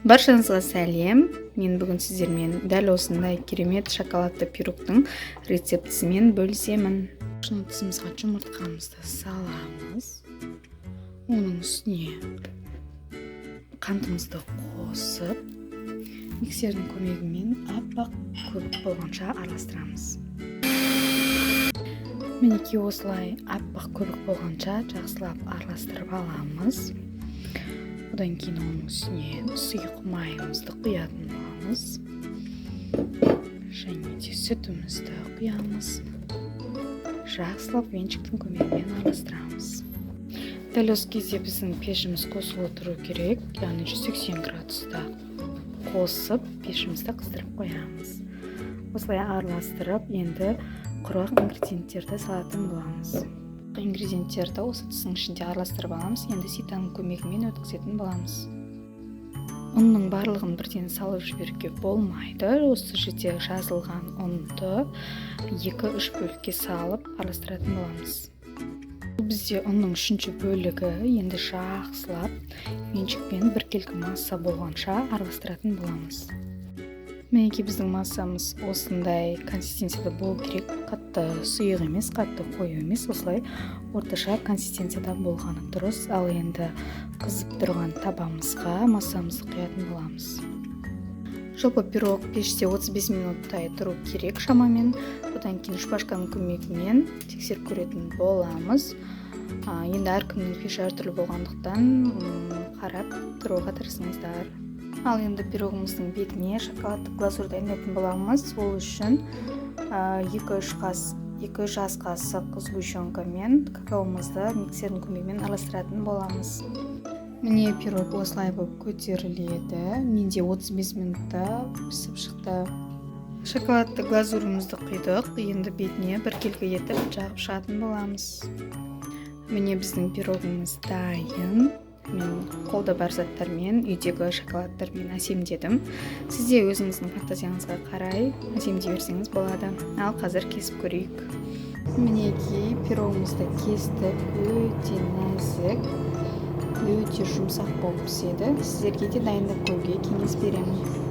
Баршаңызға сәлем. Мен бүгін сіздермен дәл осындай керемет шоколадты пирогтың рецептісімен бөлісемін. Шынытысымызға жұмыртқамызды саламыз. Оның үстіне қантымызды қосып, миксердің көмегімен аппақ көбік болғанша араластырамыз. Мінекей осылай аппақ көбік болғанша жақсылап араластырып аламыз. Одан кейін оның үстіне сұйық майымызды құятын боламыз. Және де сүтімізді құямыз. Жақсылап венчиктің көмегімен араластырамыз. Дәл осы кезде біздің пешіміз қосулы тұру керек, яғни 180 градуста қосып пешімізді қыздырып қоямыз. Осылай араластырып, енді құрақ ингредиенттерді салатын боламыз. Ингредиенттерді осы тістің ішінде араластырып аламыз. Енді ситаның көмегімен өткізетін боламыз. Ұнның барлығын бірден салып жіберуге болмайды. Осы жерде жазылған ұнды 2-3 бөлікке салып араластыратын боламыз. Бізде ұнның 3-ші бөлігі енді жақсылап венчикпен біркелкі масса болғанша араластыратын боламыз. Мінекей біздің массамыз осындай консистенцияда болу керек. Қатты сұйық емес, қатты қою емес, осылай орташа консистенцияда болғаны дұрыс. Ал енді қызып тұрған табамызға массамызды құятын боламыз. Жалпы пирог пеште 35 минуттай тұру керек шамамен. Одан кейін шпажканың көмегімен тексеріп көретін боламыз. Енді әркімнің пеші әртүрлі болғандықтан қарап тұруға тырысыңыздар. Ал енді пирогымыздың бетіне шоколадты глазурь дайындайтын боламыз. Ол үшін 2 жас қасық сгущенкамен какаомызды миксердің көмегімен араластыратын боламыз. Міне пирог осылай болып көтеріледі. Менде 35 минутта пісіп шықты. Шоколадты глазурымызды құйдық. Енді бетіне біркелкі етіп жағып шығатын боламыз. Міне біздің пирогымыз дайын. Мен қолда бар заттармен, үйдегі шоколадтармен әсемдедім. Сізде өзіңіздің фантазияңызға қарай әсемдей берсеңіз болады. Ал қазір кесіп көрейік. Мінекей пирогымызды кестік. Өте нәзік, өте жұмсақ болып піседі. Сіздерге де дайындап көруге кеңес беремін.